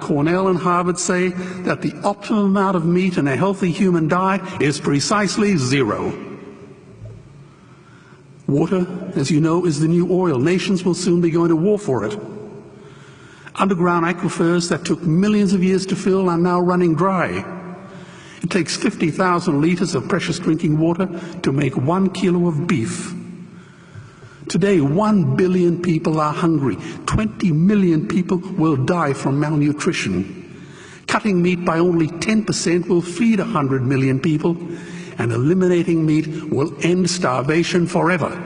Cornell and Harvard say that the optimum amount of meat in a healthy human diet is precisely 0. Water, as you know, is the new oil. Nations will soon be going to war for it. Underground aquifers that took millions of years to fill are now running dry. It takes 50,000 liters of precious drinking water to make 1 kilo of beef. Today, 1 billion people are hungry. 20 million people will die from malnutrition. Cutting meat by only 10% will feed 100 million people, and eliminating meat will end starvation forever.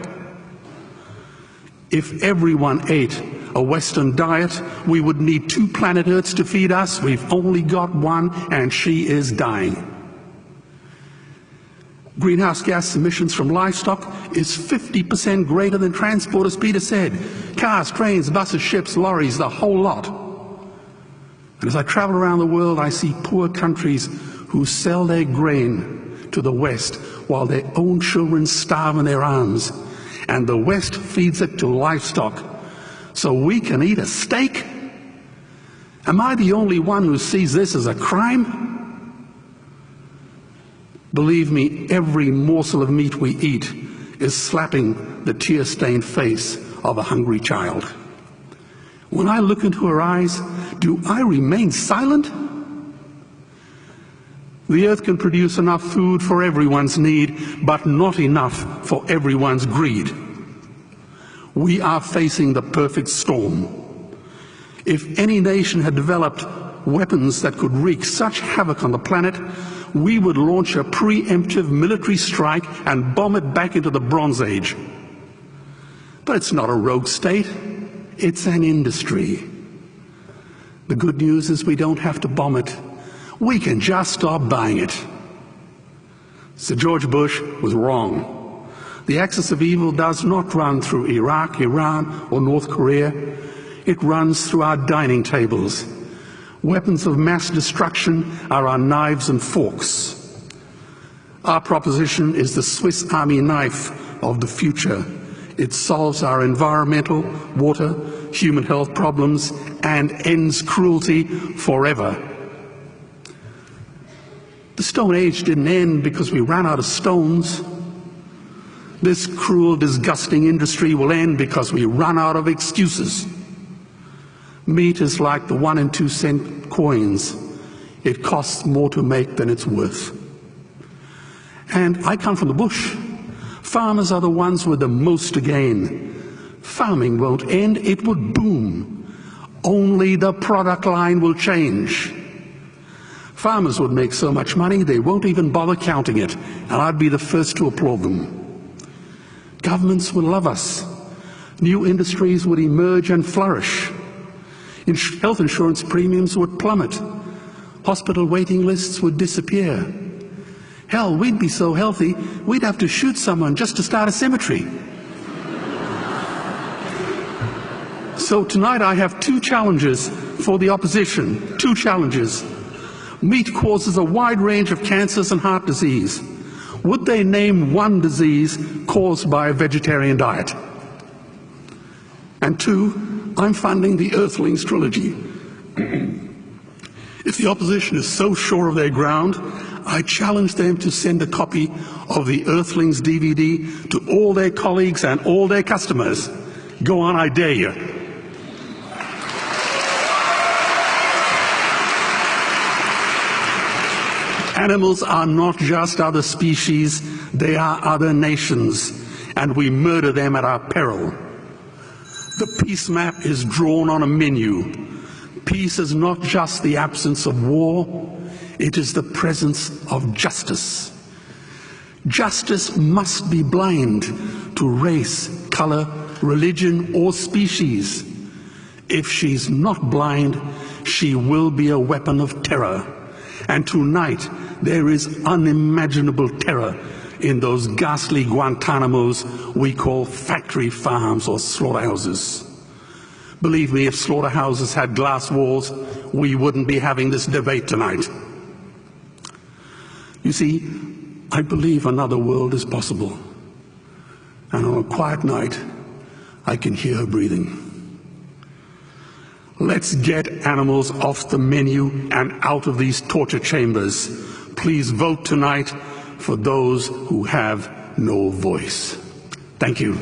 If everyone ate a Western diet, we would need 2 planet Earths to feed us. We've only got one, and she is dying. Greenhouse gas emissions from livestock is 50% greater than transport, as Peter said. Cars, trains, buses, ships, lorries, the whole lot. And as I travel around the world, I see poor countries who sell their grain to the West while their own children starve in their arms. And the West feeds it to livestock so we can eat a steak? Am I the only one who sees this as a crime? Believe me, every morsel of meat we eat is slapping the tear-stained face of a hungry child. When I look into her eyes, do I remain silent? The earth can produce enough food for everyone's need, but not enough for everyone's greed. We are facing the perfect storm. If any nation had developed weapons that could wreak such havoc on the planet, we would launch a preemptive military strike and bomb it back into the Bronze Age. But it's not a rogue state, it's an industry. The good news is we don't have to bomb it. We can just stop buying it. Sir George Bush was wrong. The axis of evil does not run through Iraq, Iran, or North Korea. It runs through our dining tables. Weapons of mass destruction are our knives and forks. Our proposition is the Swiss Army knife of the future. It solves our environmental, water, human health problems and ends cruelty forever. The Stone Age didn't end because we ran out of stones. This cruel, disgusting industry will end because we run out of excuses. Meat is like the 1 and 2 cent coins. It costs more to make than it's worth. And I come from the bush. Farmers are the ones with the most to gain. Farming won't end, it would boom. Only the product line will change. Farmers would make so much money they won't even bother counting it, and I'd be the first to applaud them. Governments would love us. New industries would emerge and flourish. Health insurance premiums would plummet. Hospital waiting lists would disappear. Hell, we'd be so healthy, we'd have to shoot someone just to start a cemetery. So tonight I have 2 challenges for the opposition. 2 challenges. Meat causes a wide range of cancers and heart disease. Would they name one disease caused by a vegetarian diet? And 2, I'm funding the Earthlings trilogy. If the opposition is so sure of their ground, I challenge them to send a copy of the Earthlings DVD to all their colleagues and all their customers. Go on, I dare you. Animals are not just other species, they are other nations, and we murder them at our peril. The peace map is drawn on a menu. Peace is not just the absence of war, it is the presence of justice. Justice must be blind to race, color, religion, or species. If she's not blind, she will be a weapon of terror. And tonight, there is unimaginable terror in those ghastly Guantanamos we call factory farms or slaughterhouses. Believe me, if slaughterhouses had glass walls, we wouldn't be having this debate tonight. You see, I believe another world is possible. And on a quiet night, I can hear her breathing. Let's get animals off the menu and out of these torture chambers. Please vote tonight for those who have no voice. Thank you.